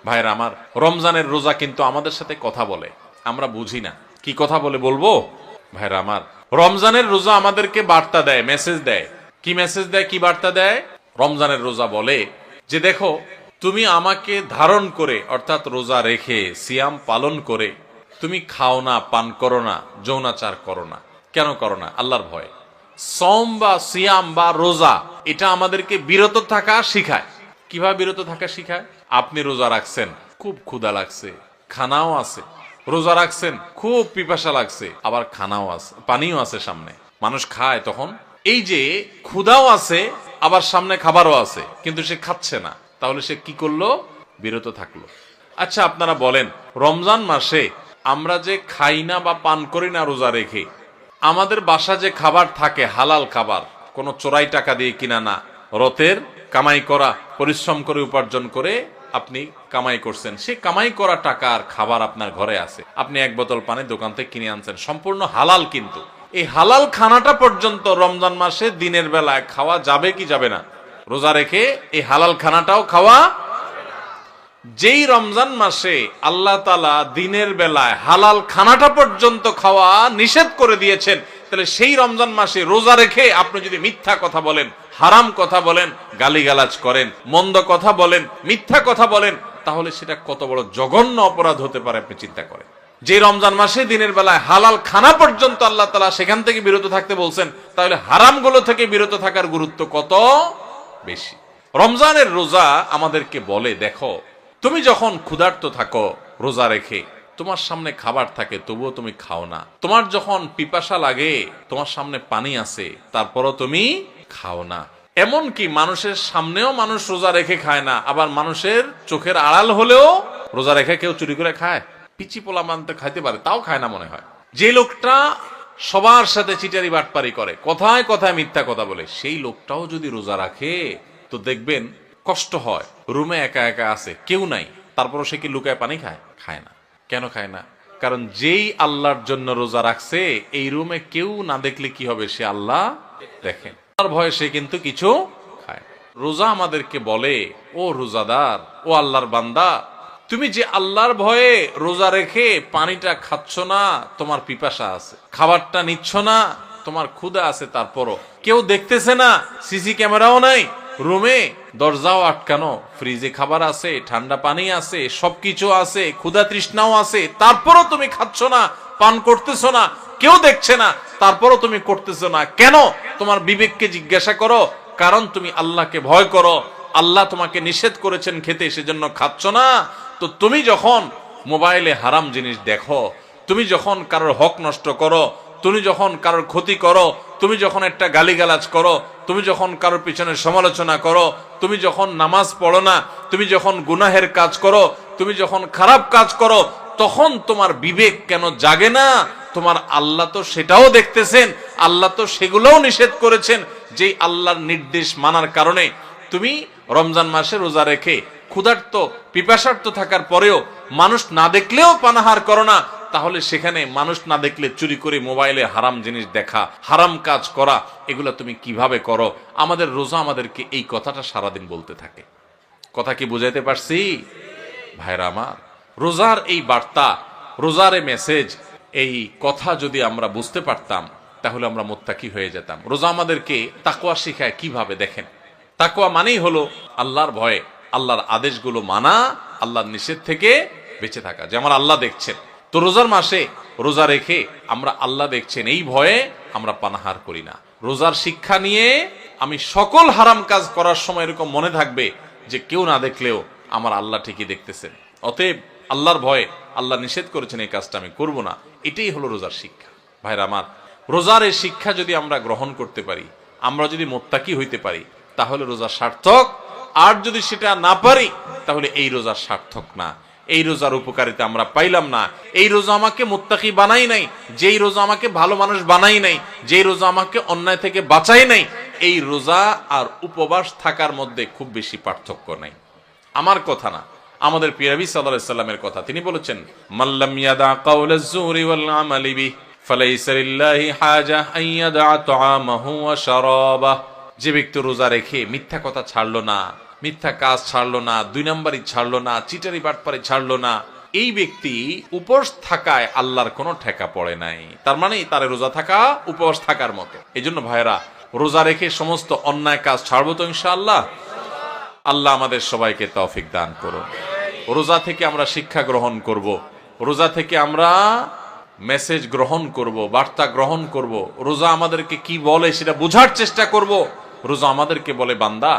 ভাইরা আমার, রমজানের রোজা কিন্তু আমাদের সাথে কথা বলে, আমরা বুঝি না। কি কথা বলে বলবো? ভাইরা আমার, রমজানের রোজা আমাদেরকে বার্তা দেয়, মেসেজ দেয়। কি মেসেজ দেয়, কি বার্তা দেয়? রমজানের রোজা বলে যে দেখো, তুমি আমাকে ধারণ করে অর্থাৎ রোজা রেখে সিয়াম পালন করে তুমি খাও না, পান করো না, যৌনাচার করো না। কেন করো না? আল্লাহর ভয়। সওম বা সিয়াম বা রোজা এটা আমাদেরকে বিরত থাকা শিখায়। কিভাবে বিরত থাকা শিখায়? আপনি রোজা রাখছেন, খুব ক্ষুধা লাগছে, খানাও আছে। রোজা রাখছেন, খুব পিপাসা লাগছে, আবার খানাও আছে, পানিও আছে সামনে, মানুষ খায়। তখন এই যে ক্ষুধাও আছে, আবার সামনে খাবারও আছে, কিন্তু সে খাচ্ছে না, তাহলে সে কি করলো? বিরত থাকলো। আচ্ছা, আপনারা বলেন, রমজান মাসে আমরা যে খাই না বা পান করি না রোজা রেখে, আমাদের বাসা যে খাবার থাকে হালাল খাবার, কোনো চোরাই টাকা দিয়ে কিনা না, রতের কামাই করা, পরিশ্রম করে উপার্জন করে আপনি কামাই করছেন, সেই কামাই করা টাকার খাবার আপনার ঘরে আছে, আপনি এক বোতল পানি দোকান থেকে কিনে আনছেন, সম্পূর্ণ হালাল। কিন্তু এই হালাল খানাটা পর্যন্ত রমজান মাসে দিনের বেলায় খাওয়া যাবে কি যাবে না? রোজা রেখে এই হালাল খানাটাও খাওয়া। যেই রমজান মাসে আল্লাহ তাআলা দিনের বেলায় হালাল খানাটা পর্যন্ত খাওয়া নিষেধ করে দিয়েছেন, তাহলে সেই রমজান মাসে রোজা রেখে আপনি যদি মিথ্যা কথা বলেন, হারাম কথা বলেন, গালিগালাজ করেন, মন্দ কথা বলেন, মিথ্যা কথা বলেন, তাহলে সেটা কত বড় জঘন্য অপরাধ হতে পারে আপনি চিন্তা করেন। যে রমজান মাসে দিনের বেলায় হালাল খানা পর্যন্ত আল্লাহ তাআলা সেখান থেকে বিরত থাকতে বলছেন, তাহলে হারামগুলো থেকে বিরত থাকার গুরুত্ব কত বেশি। রমজানের রোজা আমাদেরকে বলে, দেখো, তুমি যখন ক্ষুধার্ত থাকো রোজা রেখে, তোমার সামনে খাবার থাকে তবুও তুমি খাও না, তোমার যখন পিপাসা লাগে তোমার সামনে পানি আছে তারপরও তুমি খাও না। এমন কি মানুষের সামনেও মানুষ রোজা রেখে খায় না, আবার মানুষের চোখের আড়াল হলেও রোজা রেখে কেউ চুরি করে খায়। পিচি পোলা মানতে খাইতে পারে, তাও খায় না মনে হয়। যে লোকটা সবার সাথে চিটারি বাটপারি করে, কথায় কথায় মিথ্যা কথা বলে, সেই লোকটাও যদি রোজা রাখে তো দেখবেন কষ্ট হয়। রুমে একা একা আছে, কেউ নাই, তারপরও সে কি লুকায় পানি খায়? খায় না। কেন খায় না? কারণ যেই আল্লাহর জন্য রোজা রাখছে, এই রুমে কেউ না দেখলে কি হবে? সে আল্লাহ দেখেন, তার ভয়ে সে কিন্তু কিছু খায়। রোজা আমাদেরকে বলে, ও রোজাদার, ও আল্লাহর বান্দা, তুমি যে আল্লাহর ভয়ে রোজা রেখে পানিটা খাচ্ছ না, তোমার পিপাসা আছে, খাবারটা নিচ্ছ না, তোমার ক্ষুধা আছে, তারপরও কেউ দেখতেছে না, সিসি ক্যামেরাও নাই, রুমে দরজাও আটকানো, ফ্রিজে খাবার আছে, ঠান্ডা পানি আছে, সবকিছু আছে, ক্ষুধা তৃষ্ণাও আছে, তারপরও তুমি খাচ্ছ না, পান করতেছ না, কেউ দেখছে না, তারপরও তুমি করতেছো না। কেন? তোমার বিবেককে জিজ্ঞাসা করো। কারণ তুমি আল্লাহকে ভয় করো, আল্লাহ তোমাকে নিষেধ করেছেন খেতে, সেজন্য খাচ্ছ না। তো তুমি যখন মোবাইলে হারাম জিনিস দেখো, তুমি যখন কারোর হক নষ্ট করো, তুমি যখন কারোর ক্ষতি করো, তুমি যখন একটা গালিগালাজ করো, তুমি যখন কারোর পিছনে সমালোচনা করো, তুমি যখন নামাজ পড়ো না, তুমি যখন গুনাহের কাজ করো, তুমি যখন খারাপ কাজ করো, তখন তোমার বিবেক কেন জাগে না? তোমার আল্লাহ তো সেটাও দেখতেছেন, আল্লাহ তো সেগুলোও নিষেধ করেছেন। যে আল্লাহর নির্দেশ মানার কারণে তুমি রমজান মাসে রোজা রেখে ক্ষুধার্ত পিপাসার্ত থাকার পরেও মানুষ না দেখলেও পানাহার করো না, তাহলে সেখানে মানুষ না দেখলে চুরি করে মোবাইলে হারাম জিনিস দেখা, হারাম কাজ করা, এগুলো তুমি কিভাবে করো? আমাদের রোজা আমাদেরকে এই কথাটা সারাদিন বলতে থাকে। কথা কি বুঝাইতে পারছি ভাইরা আমার? রোজার এই বার্তা, রোজার এই মেসেজ, এই কথা যদি আমরা বুঝতে পারতাম, তাহলে আমরা মুত্তাকি হয়ে যেতাম। রোজা আমাদেরকে তাকওয়া শিখায় কিভাবে, দেখেন। তাকওয়া মানেই হলো আল্লাহর ভয়ে, আল্লাহর আদেশগুলো মানা, আল্লাহর নিষেধ থেকে বেঁচে থাকা, যে আমার আল্লাহ দেখছেন। তো রোজার মাসে রোজা রেখে আমরা আল্লাহ দেখছেন এই ভয়ে আমরা পানাহার করি না। রোজার শিক্ষা নিয়ে আমি সকল হারাম কাজ করার সময় এরকম মনে থাকবে যে কেউ না দেখলেও আমার আল্লাহ ঠিকই দেখতেছেন। অতএব আল্লাহর ভয়ে আল্লাহ নিষেধ করেছেন এই কাজটা আমি করব না, এটাই হলো রোজার শিক্ষা। ভাইরা আমার, রোজার এই শিক্ষা যদি আমরা গ্রহণ করতে পারি, আমরা যদি মুত্তাকি হইতে পারি, তাহলে রোজা সার্থক। আর যদি সেটা না পারি, তাহলে এই রোজা সার্থক না, এই রোজার উপকারিতা আমরা পাইলাম না। এই রোজা আমাকে মুত্তাকি বানাই নাই, যেই রোজা আমাকে ভালো মানুষ বানাই নাই, যেই রোজা আমাকে অন্যায় থেকে বাঁচাই নাই, এই রোজা আর উপবাস থাকার মধ্যে খুব বেশি পার্থক্য নাই। আমার কথা না, আমাদের প্রিয় নবী সাল্লাল্লাহু আলাইহি সাল্লামের কথা। তিনি বলেছেন, মাল্লাম ইয়াদা কাওলাজ যুরি ওয়াল আমালি বিহি ফালাইসা লিল্লাহি হাজা আন ইয়াদা তাআমাহু ওয়া শারাবাহু। যে ব্যক্তি রোজা রেখে মিথ্যা কথা ছাড়লো না, মিথ্যা কাজ ছাড়লো না, 2 নাম্বারই ছাড়লো না, চিটারি বাটপারি ছাড়লো না, এই ব্যক্তি উপোস থাকায় আল্লাহর কোনো ঠেকা পড়ে নাই। তার মানে তার রোজা থাকা উপোস থাকার মতো। এই জন্য ভাইরা, রোজা রেখে সমস্ত অন্যায় কাজ ছাড়বো তো ইনশাআল্লাহ। আল্লাহ আমাদের সবাইকে তৌফিক দান করুন। রোজা থেকে আমরা শিক্ষা গ্রহণ করব, রোজা থেকে আমরা মেসেজ গ্রহণ করব, বার্তা গ্রহণ করব। রোজা আমাদেরকে কি বলে সেটা বোঝার চেষ্টা করব। রোজা আমাদেরকে বলে, বান্দা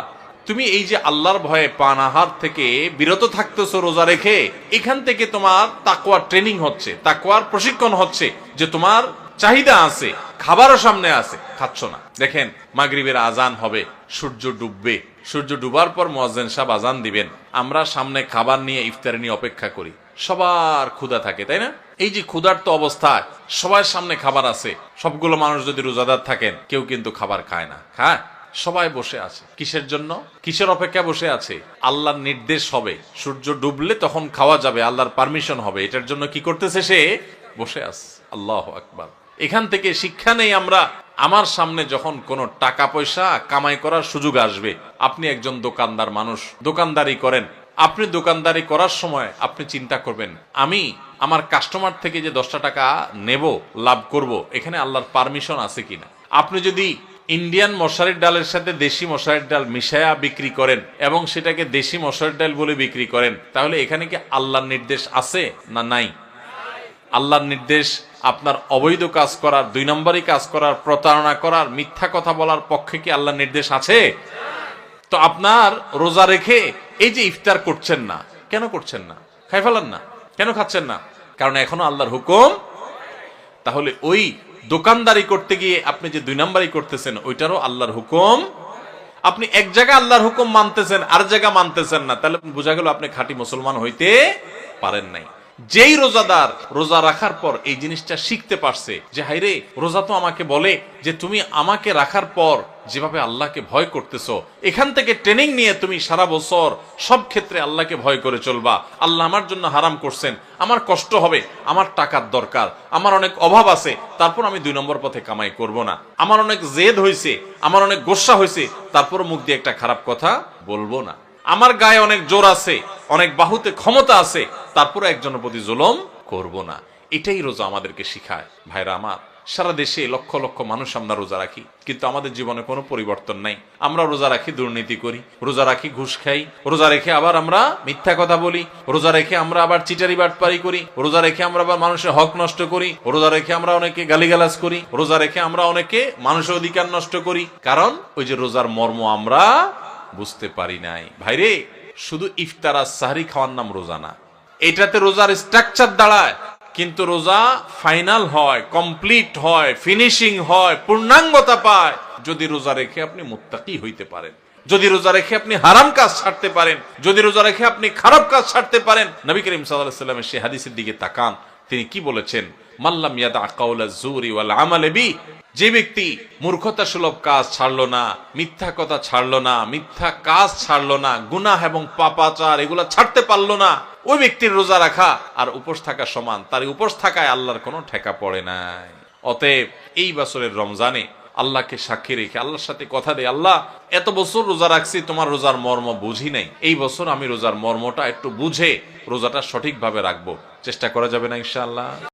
তুমি এই যে আল্লাহর ভয়ে পান আহার থেকে বিরত থাকতেছো রোজা রেখে, এখান থেকে তোমার তাকওয়ার ট্রেনিং হচ্ছে, তাকওয়ার প্রশিক্ষণ হচ্ছে, যে তোমার চাহিদা আছে, খাবারও সামনে আছে, খাচ্ছ না। দেখেন, মাগরিবের আজান হবে, সূর্য ডুববে, সূর্য ডুবার পর মুয়াজ্জিন সাহেব আজান দিবেন, আমরা সামনে খাবার নিয়ে, ইফতারি নিয়ে অপেক্ষা করি। সবার ক্ষুধা থাকে, তাই না? এই যে ক্ষুধার্ত অবস্থায় সবার সামনে খাবার আছে, সবগুলো মানুষ যদি রোজাদার থাকেন, কেউ কিন্তু খাবার খায় না, খায়? সবাই বসে আছে। কিসের জন্য? কিসের অপেক্ষা বসে আছে? আল্লাহর নির্দেশ হবে, সূর্য ডুবলে তখন খাওয়া যাবে, আল্লাহর পারমিশন হবে, এটার জন্য কি করতেছে? সে বসে আছে। আল্লাহু আকবার। এখান থেকে শিক্ষা নেই আমরা। আমার সামনে যখন কোনো টাকা পয়সা কামাই করার সুযোগ আসবে, আপনি একজন দোকানদার মানুষ, দোকানদারি করেন, আপনি দোকানদারি করার সময় আপনি চিন্তা করবেন, আমি আমার কাস্টমার থেকে যে 10টা টাকা নেব, লাভ করব, এখানে আল্লাহর পারমিশন আছে কিনা। আপনি যদি ইন্ডিয়ান মশারির ডালের সাথে দেশি মশারির ডাল মিশায়া বিক্রি করেন এবং সেটাকে দেশি মশারির ডাল বলে বিক্রি করেন, তাহলে এখানে কি আল্লাহর নির্দেশ আছে না নাই? আল্লাহর নির্দেশ আপনার অবৈধ কাজ করার, 2 নম্বরই কাজ করার, প্রতারণা করার, মিথ্যা কথা বলার পক্ষে কি আল্লাহর নির্দেশ আছে? তো আপনার রোজা রেখে এই যে ইফতার করছেন না, কেন করছেন না? খাই ফেলান না, কেন খাচ্ছেন না? কারণ এখনো আল্লাহর হুকুম। তাহলে ওই দোকানদারি করতে গিয়ে আপনি যে 2 নম্বরই করতেছেন, ওইটারও আল্লাহর হুকুম। আপনি এক জায়গায় আল্লাহর হুকুম মানতেছেন, আর জায়গা মানতেছেন না, তাহলে বোঝা গেল আপনি খাঁটি মুসলমান হইতে পারেন নাই। যেই রোজাদার রোজা রাখার পর এই জিনিসটা শিখতে পারছে যে হাইরে, রোজা তো আমাকে বলে যে তুমি আমাকে রাখার পর যেভাবে আল্লাহকে ভয় করতেছো, এখান থেকে ট্রেনিং নিয়ে তুমি সারা বছর সব ক্ষেত্রে আল্লাহকে ভয় করে চলবা। আল্লাহ আমার জন্য হারাম করছেন, আমার কষ্ট হবে, আমার টাকার দরকার, আমার অনেক অভাব আছে, তারপর আমি 2 নম্বর পথে কামাই করব না। আমার অনেক জেদ হয়েছে, আমার অনেক গোস্সা হয়েছে, তারপর মুখ দিয়ে একটা খারাপ কথা বলবো না। আমার গায়ে অনেক জোর আছে, অনেক বাহুতে ক্ষমতা আছে, তারপরে একজনের প্রতি জুলুম করব না। এটাই রোজা আমাদেরকে শিখায়। ভাইরা আমার, সারা দেশে লক্ষ লক্ষ মানুষ আমরা রোজা রাখি, কিন্তু আমাদের জীবনে কোনো পরিবর্তন নাই। আমরা রোজা রাখি, দুর্নীতি করি, রোজা রাখি, ঘুষ খাই, রোজা রেখে আবার আমরা মিথ্যা কথা বলি, রোজা রেখে আমরা আবার চিটারি বাটপারি করি, রোজা রেখে আমরা আবার মানুষের হক নষ্ট করি, রোজা রেখে আমরা অনেকে গালিগালাজ করি, রোজা রেখে আমরা অনেকে মানুষের অধিকার নষ্ট করি। কারণ ওই যে রোজার মর্ম আমরা বুঝতে পারি নাই। ভাইরে, শুধু ইফতার আর সাহরি খাওয়ার নাম রোজা না, এটাতে রোজার স্ট্রাকচার দাঁড়ায়, কিন্তু রোজা ফাইনাল হয়, কমপ্লিট হয়, ফিনিশিং হয়, পূর্ণাঙ্গতা পায় যদি রোজা রেখে আপনি মুত্তাকি হইতে পারেন, যদি রোজা রেখে আপনি হারাম কাজ ছাড়তে পারেন, যদি রোজা রেখে আপনি খারাপ কাজ ছাড়তে পারেন। নবী করিম সাল্লাল্লাহু আলাইহি ওয়াসাল্লামের সেই হাদিসের দিকে তাকান, তিনি কি বলেছেন? মাল্লাম ইয়াদা কাওলা যুরি ওয়াল আমাল বি, যে ব্যক্তি মূর্খতা সুলভ কাজ ছাড়লো না, মিথ্যা কথা ছাড়লো না, মিথ্যা কাজ ছাড়লো না, গুনাহ এবং পাপাচার এগুলা ছাড়তে পারলো না, ওই ব্যক্তির রোজা রাখা আর উপোস থাকা সমান। তার উপোস থাকায় আল্লাহর কোনো ঠেকা পড়ে নাই। অতএব এই বছরের রমজানে আল্লাহকে সাক্ষী রেখে আল্লাহর সাথে কথা দেয়, আল্লাহ এত বছর রোজা রাখছি, তোমার রোজার মর্ম বুঝি নাই, এই বছর আমি রোজার মর্মটা একটু বুঝে রোজাটা সঠিকভাবে রাখবো। চেষ্টা করা যাবে না ইনশাআল্লাহ?